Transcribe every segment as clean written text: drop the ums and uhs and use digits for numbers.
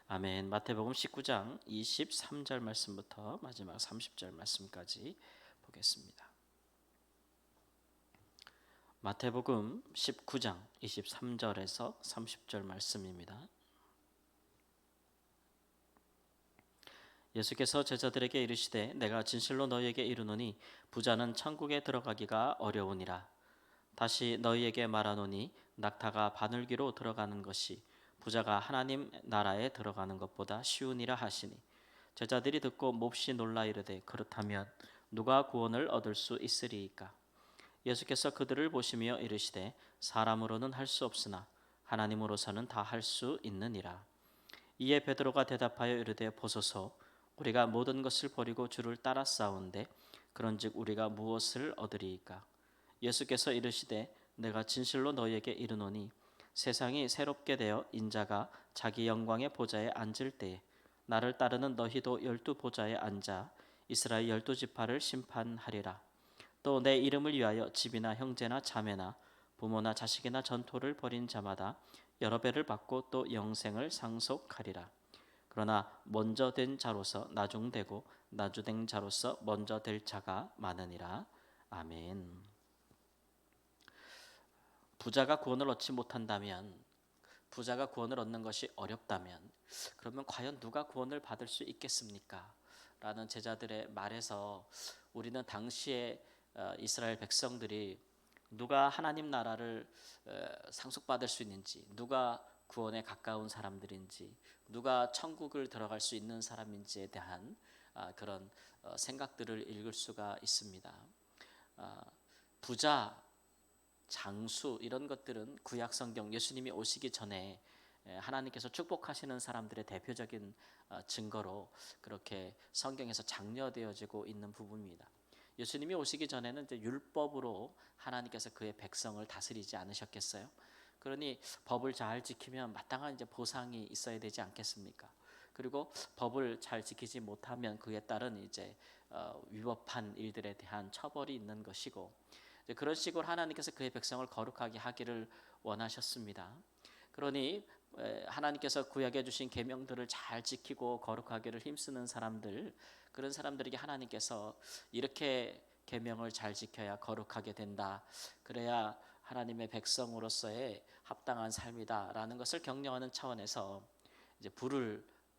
아멘. 마태복음 19장 23절 말씀부터 마지막 30절 말씀까지 보겠습니다. 마태복음 19장 23절에서 30절 말씀입니다. 예수께서 제자들에게 이르시되 내가 진실로 너희에게 이르노니 부자는 천국에 들어가기가 어려우니라. 다시 너희에게 말하노니 낙타가 바늘귀로 들어가는 것이 부자가 하나님 나라에 들어가는 것보다 쉬우니라 하시니 제자들이 듣고 몹시 놀라 이르되 그렇다면 누가 구원을 얻을 수 있으리이까. 예수께서 그들을 보시며 이르시되 사람으로는 할 수 없으나 하나님으로서는 다 할 수 있느니라. 이에 베드로가 대답하여 이르되 보소서 우리가 모든 것을 버리고 주를 따라 싸운데 그런즉 우리가 무엇을 얻으리이까. 예수께서 이르시되 내가 진실로 너희에게 이르노니 세상이 새롭게 되어 인자가 자기 영광의 보좌에 앉을 때에 나를 따르는 너희도 12보좌에 앉아 이스라엘 12지파를 심판하리라. 또 내 이름을 위하여 집이나 형제나 자매나 부모나 자식이나 전토를 벌인 자마다 여러 배를 받고 또 영생을 상속하리라. 그러나 먼저 된 자로서 나중되고 나중된 자로서 먼저 될 자가 많으니라. 아멘. 부자가 구원을 얻지 못한다면, 부자가 구원을 얻는 것이 어렵다면 그러면 과연 누가 구원을 받을 수 있겠습니까? 라는 제자들의 말에서 우리는 당시에 이스라엘 백성들이 누가 하나님 나라를 상속받을 수 있는지, 누가 구원에 가까운 사람들인지, 누가 천국을 들어갈 수 있는 사람인지에 대한 그런 생각들을 읽을 수가 있습니다. 부자, 장수 이런 것들은 구약 성경 예수님이 오시기 전에 하나님께서 축복하시는 사람들의 대표적인 증거로 그렇게 성경에서 장려되어지고 있는 부분입니다. 예수님이 오시기 전에는 이제 율법으로 하나님께서 그의 백성을 다스리지 않으셨겠어요? 그러니 법을 잘 지키면 마땅한 이제 보상이 있어야 되지 않겠습니까? 그리고 법을 잘 지키지 못하면 그에 따른 이제 위법한 일들에 대한 처벌이 있는 것이고, 그런 식으로 하나님께서 그의 백성을 거룩하게 하기를 원하셨습니다. 그러니 하나님께서 구약해 주신 계명들을 잘 지키고 거룩하기를 힘쓰는 사람들, 그런 사람들에게 하나님께서 이렇게 계명을 잘 지켜야 거룩하게 된다. 그래야 하나님의 백성으로서의 합당한 삶이다라는 것을 격려하는 차원에서 이제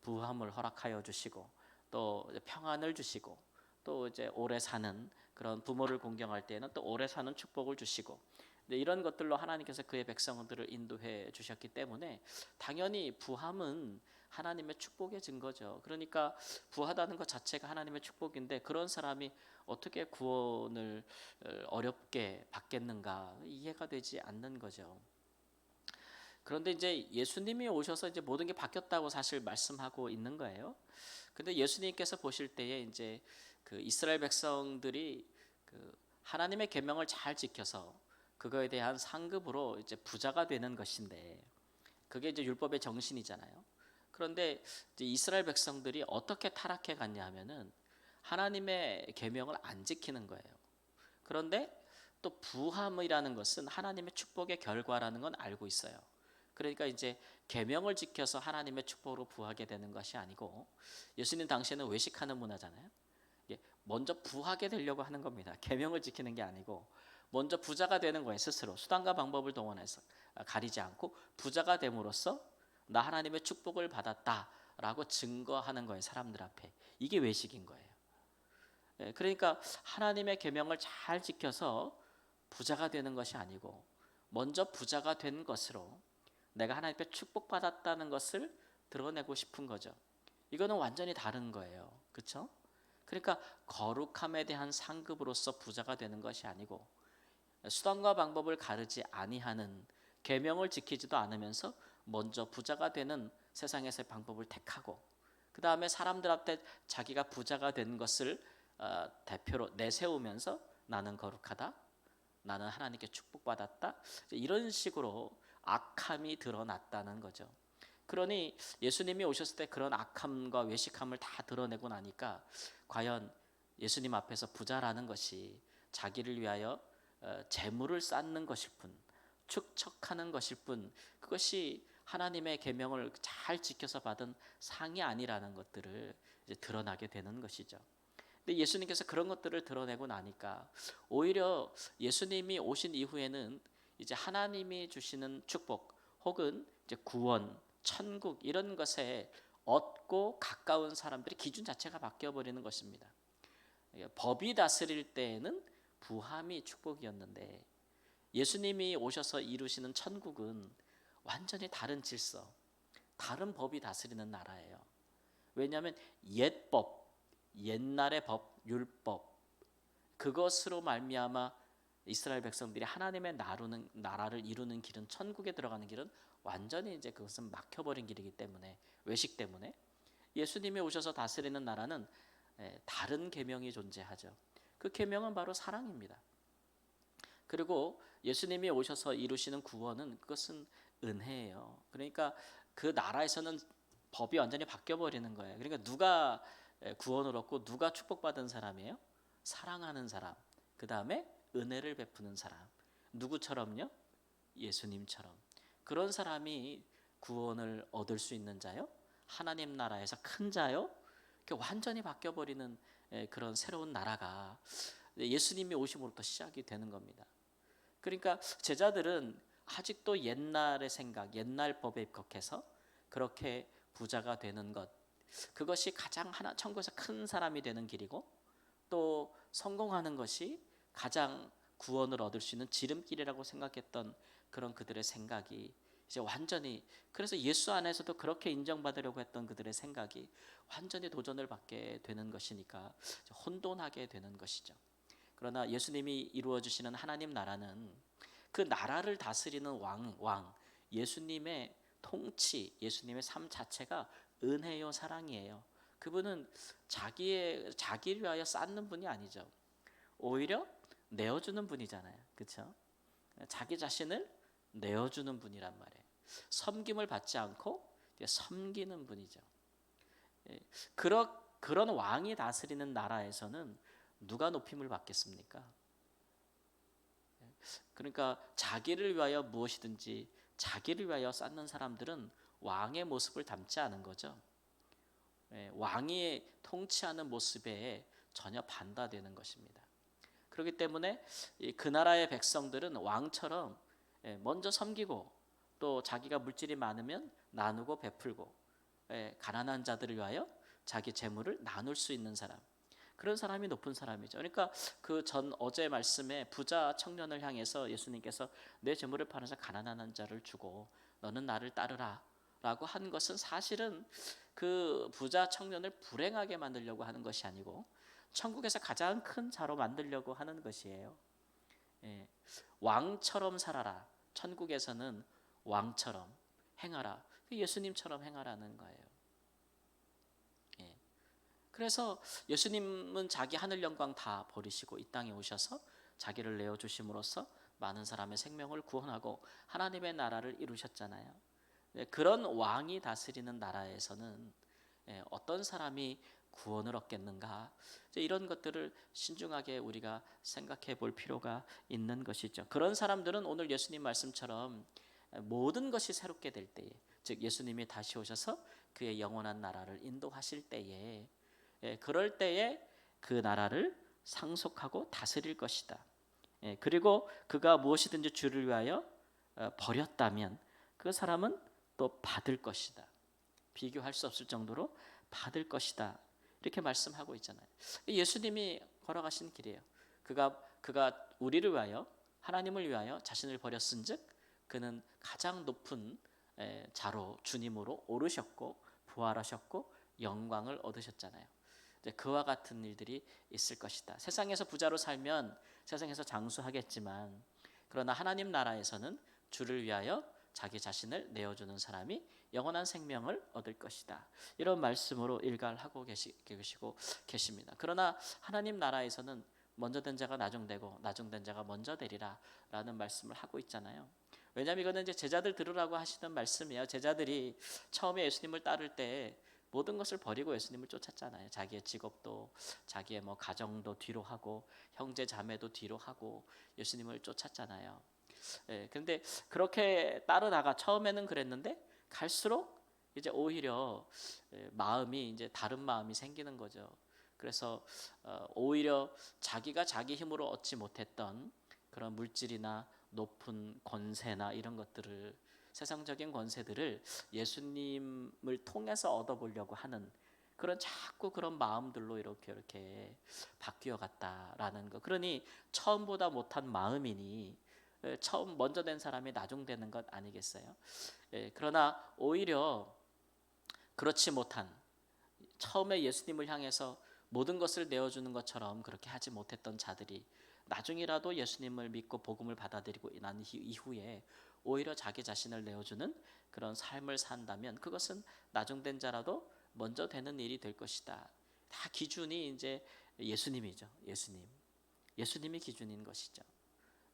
부함을 허락하여 주시고 또 평안을 주시고 또 이제 오래 사는 그런 부모를 공경할 때에는 또 오래 사는 축복을 주시고, 이런 것들로 하나님께서 그의 백성들을 인도해 주셨기 때문에 당연히 부함은 하나님의 축복의 증거죠. 그러니까 부하다는 것 자체가 하나님의 축복인데 그런 사람이 어떻게 구원을 어렵게 받겠는가 이해가 되지 않는 거죠. 그런데 이제 예수님이 오셔서 이제 모든 게 바뀌었다고 사실 말씀하고 있는 거예요. 근데 예수님께서 보실 때에 이제 그 이스라엘 백성들이 그 하나님의 계명을 잘 지켜서 그거에 대한 상급으로 이제 부자가 되는 것인데, 그게 이제 율법의 정신이잖아요. 그런데 이제 이스라엘 백성들이 어떻게 타락해 갔냐 하면은 하나님의 계명을 안 지키는 거예요. 그런데 또 부함이라는 것은 하나님의 축복의 결과라는 건 알고 있어요. 그러니까 이제 계명을 지켜서 하나님의 축복으로 부하게 되는 것이 아니고, 예수님 당시에는 외식하는 문화잖아요. 먼저 부하게 되려고 하는 겁니다. 계명을 지키는 게 아니고 먼저 부자가 되는 거예요. 스스로 수단과 방법을 동원해서 가리지 않고 부자가 됨으로써 나 하나님의 축복을 받았다라고 증거하는 거예요. 사람들 앞에. 이게 외식인 거예요. 그러니까 하나님의 계명을 잘 지켜서 부자가 되는 것이 아니고 먼저 부자가 된 것으로 내가 하나님께 축복받았다는 것을 드러내고 싶은 거죠. 이거는 완전히 다른 거예요. 그렇죠? 그러니까 거룩함에 대한 상급으로서 부자가 되는 것이 아니고 수단과 방법을 가르지 아니하는, 계명을 지키지도 않으면서 먼저 부자가 되는 세상에서의 방법을 택하고 그 다음에 사람들 앞에 자기가 부자가 된 것을 대표로 내세우면서 나는 거룩하다, 나는 하나님께 축복받았다, 이런 식으로 악함이 드러났다는 거죠. 그러니 예수님이 오셨을 때 그런 악함과 외식함을 다 드러내고 나니까 과연 예수님 앞에서 부자라는 것이 자기를 위하여 재물을 쌓는 것일 뿐, 축척하는 것일 뿐, 그것이 하나님의 계명을 잘 지켜서 받은 상이 아니라는 것들을 이제 드러나게 되는 것이죠. 근데 예수님께서 그런 것들을 드러내고 나니까 오히려 예수님이 오신 이후에는 이제 하나님이 주시는 축복 혹은 이제 구원, 천국 이런 것에 얻고 가까운 사람들의 기준 자체가 바뀌어 버리는 것입니다. 법이 다스릴 때에는 부함이 축복이었는데 예수님이 오셔서 이루시는 천국은 완전히 다른 질서, 다른 법이 다스리는 나라예요. 왜냐하면 옛법, 옛날의 법, 율법 그것으로 말미암아 이스라엘 백성들이 하나님의 나라를 이루는 길은 천국에 들어가는 길은 완전히 이제 그것은 막혀버린 길이기 때문에 외식 때문에 예수님이 오셔서 다스리는 나라는 다른 계명이 존재하죠. 그 계명은 바로 사랑입니다. 그리고 예수님이 오셔서 이루시는 구원은 그것은 은혜예요. 그러니까 그 나라에서는 법이 완전히 바뀌어 버리는 거예요. 그러니까 누가 구원을 얻고 누가 축복받은 사람이에요? 사랑하는 사람. 그다음에 은혜를 베푸는 사람. 누구처럼요? 예수님처럼. 그런 사람이 구원을 얻을 수 있는 자요? 하나님 나라에서 큰 자요? 완전히 바뀌어 버리는 그런 새로운 나라가 예수님이 오심으로부터 시작이 되는 겁니다. 그러니까 제자들은 아직도 옛날의 생각, 옛날 법에 입각해서 그렇게 부자가 되는 것, 그것이 가장 천국에서 큰 사람이 되는 길이고 또 성공하는 것이 가장 구원을 얻을 수 있는 지름길이라고 생각했던 그런 그들의 생각이 이제 완전히, 그래서 예수 안에서도 그렇게 인정받으려고 했던 그들의 생각이 완전히 도전을 받게 되는 것이니까 혼돈하게 되는 것이죠. 그러나 예수님이 이루어 주시는 하나님 나라는 그 나라를 다스리는 왕 예수님의 통치, 예수님의 삶 자체가 은혜요 사랑이에요. 그분은 자기를 위하여 쌓는 분이 아니죠. 오히려 내어주는 분이잖아요. 그렇죠? 자기 자신을 내어주는 분이란 말이에요. 섬김을 받지 않고 섬기는 분이죠. 그런 왕이 다스리는 나라에서는 누가 높임을 받겠습니까? 그러니까 자기를 위하여 무엇이든지 자기를 위하여 쌓는 사람들은 왕의 모습을 담지 않은 거죠. 왕이 통치하는 모습에 전혀 반대되는 것입니다. 그렇기 때문에 그 나라의 백성들은 왕처럼 먼저 섬기고 또 자기가 물질이 많으면 나누고 베풀고 가난한 자들을 위하여 자기 재물을 나눌 수 있는 사람, 그런 사람이 높은 사람이죠. 그러니까 그 어제 말씀에 부자 청년을 향해서 예수님께서 내 재물을 팔아서 가난한 자를 주고 너는 나를 따르라 라고 한 것은 사실은 그 부자 청년을 불행하게 만들려고 하는 것이 아니고 천국에서 가장 큰 자로 만들려고 하는 것이에요. 왕처럼 살아라. 천국에서는 왕처럼 행하라. 예수님처럼 행하라는 거예요. 그래서 예수님은 자기 하늘 영광 다 버리시고 이 땅에 오셔서 자기를 내어주심으로써 많은 사람의 생명을 구원하고 하나님의 나라를 이루셨잖아요. 그런 왕이 다스리는 나라에서는 어떤 사람이 구원을 얻겠는가, 이런 것들을 신중하게 우리가 생각해 볼 필요가 있는 것이죠. 그런 사람들은 오늘 예수님 말씀처럼 모든 것이 새롭게 될 때에, 즉 예수님이 다시 오셔서 그의 영원한 나라를 인도하실 때에, 그럴 때에 그 나라를 상속하고 다스릴 것이다. 그리고 그가 무엇이든지 주를 위하여 버렸다면 그 사람은 또 받을 것이다. 비교할 수 없을 정도로 받을 것이다. 이렇게 말씀하고 있잖아요. 예수님이 걸어가신 길이에요. 그가 우리를 위하여, 하나님을 위하여 자신을 버렸은즉 그는 가장 높은 자로 주님으로 오르셨고 부활하셨고 영광을 얻으셨잖아요. 그와 같은 일들이 있을 것이다. 세상에서 부자로 살면 세상에서 장수하겠지만 그러나 하나님 나라에서는 주를 위하여 자기 자신을 내어주는 사람이 영원한 생명을 얻을 것이다. 이런 말씀으로 일갈하고 계시고 계십니다. 그러나 하나님 나라에서는 먼저 된 자가 나중되고 나중된 자가 먼저 되리라 라는 말씀을 하고 있잖아요. 왜냐하면 이거는 이제 제자들 들으라고 하시는 말씀이에요. 제자들이 처음에 예수님을 따를 때 모든 것을 버리고 예수님을 쫓았잖아요. 자기의 직업도, 자기의 가정도 뒤로 하고 형제 자매도 뒤로 하고 예수님을 쫓았잖아요. 그런데 그렇게 따르다가 처음에는 그랬는데 갈수록 이제 오히려 마음이 이제 다른 마음이 생기는 거죠. 그래서 오히려 자기가 자기 힘으로 얻지 못했던 그런 물질이나 높은 권세나 이런 것들을, 세상적인 권세들을 예수님을 통해서 얻어보려고 하는 그런 자꾸 그런 마음들로 이렇게 바뀌어 갔다라는 거. 그러니 처음보다 못한 마음이니 처음 먼저 된 사람이 나중되는 것 아니겠어요? 그러나 오히려 그렇지 못한, 처음에 예수님을 향해서 모든 것을 내어주는 것처럼 그렇게 하지 못했던 자들이 나중이라도 예수님을 믿고 복음을 받아들이고 난 이후에 오히려 자기 자신을 내어주는 그런 삶을 산다면 그것은 나중된 자라도 먼저 되는 일이 될 것이다. 다 기준이 이제 예수님이죠. 예수님이 기준인 것이죠.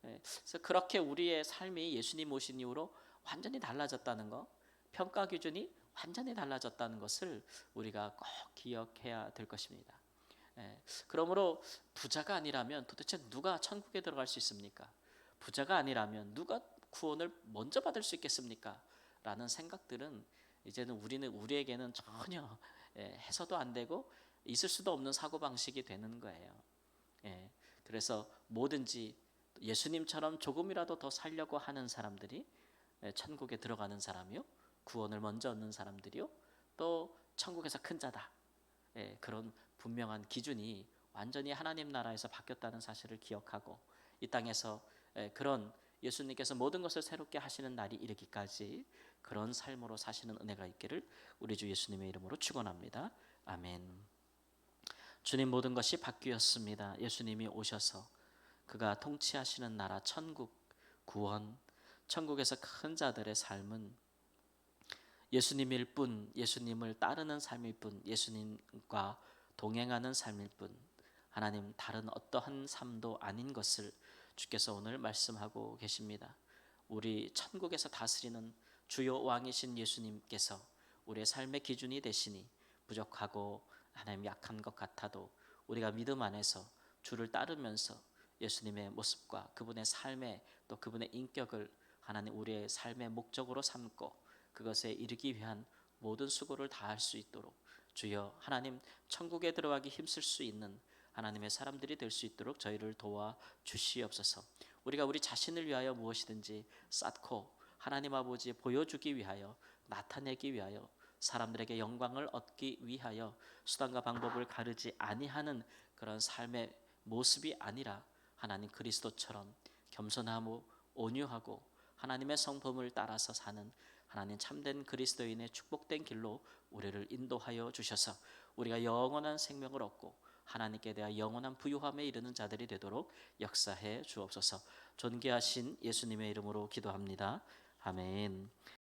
그래서 그렇게 우리의 삶이 예수님 오신 이후로 완전히 달라졌다는 거, 평가 기준이 완전히 달라졌다는 것을 우리가 꼭 기억해야 될 것입니다. 그러므로 부자가 아니라면 도대체 누가 천국에 들어갈 수 있습니까? 부자가 아니라면 누가 구원을 먼저 받을 수 있겠습니까? 라는 생각들은 이제는 우리에게는 전혀 해서도 안 되고 있을 수도 없는 사고방식이 되는 거예요. 그래서 뭐든지 예수님처럼 조금이라도 더 살려고 하는 사람들이 천국에 들어가는 사람이요, 구원을 먼저 얻는 사람들이요, 또 천국에서 큰 자다. 그런 분명한 기준이 완전히 하나님 나라에서 바뀌었다는 사실을 기억하고 이 땅에서 그런 예수님께서 모든 것을 새롭게 하시는 날이 이르기까지 그런 삶으로 사시는 은혜가 있기를 우리 주 예수님의 이름으로 축원합니다. 아멘. 주님, 모든 것이 바뀌었습니다. 예수님이 오셔서 그가 통치하시는 나라 천국, 구원, 천국에서 큰 자들의 삶은 예수님일 뿐, 예수님을 따르는 삶일 뿐, 예수님과 동행하는 삶일 뿐, 하나님 다른 어떠한 삶도 아닌 것을 주께서 오늘 말씀하고 계십니다. 우리 천국에서 다스리는 주요 왕이신 예수님께서 우리의 삶의 기준이 되시니 부족하고 하나님 약한 것 같아도 우리가 믿음 안에서 주를 따르면서 예수님의 모습과 그분의 삶에 또 그분의 인격을 하나님 우리의 삶의 목적으로 삼고 그것에 이르기 위한 모든 수고를 다할 수 있도록 주여 하나님 천국에 들어가기 힘쓸 수 있는 하나님의 사람들이 될 수 있도록 저희를 도와 주시옵소서. 우리가 우리 자신을 위하여 무엇이든지 쌓고 하나님 아버지 보여주기 위하여, 나타내기 위하여, 사람들에게 영광을 얻기 위하여 수단과 방법을 가르지 아니하는 그런 삶의 모습이 아니라 하나님 그리스도처럼 겸손하고 온유하고 하나님의 성품을 따라서 사는 하나님 참된 그리스도인의 축복된 길로 우리를 인도하여 주셔서 우리가 영원한 생명을 얻고 하나님께 대한 영원한 부유함에 이르는 자들이 되도록 역사해 주옵소서. 존귀하신 예수님의 이름으로 기도합니다. 아멘.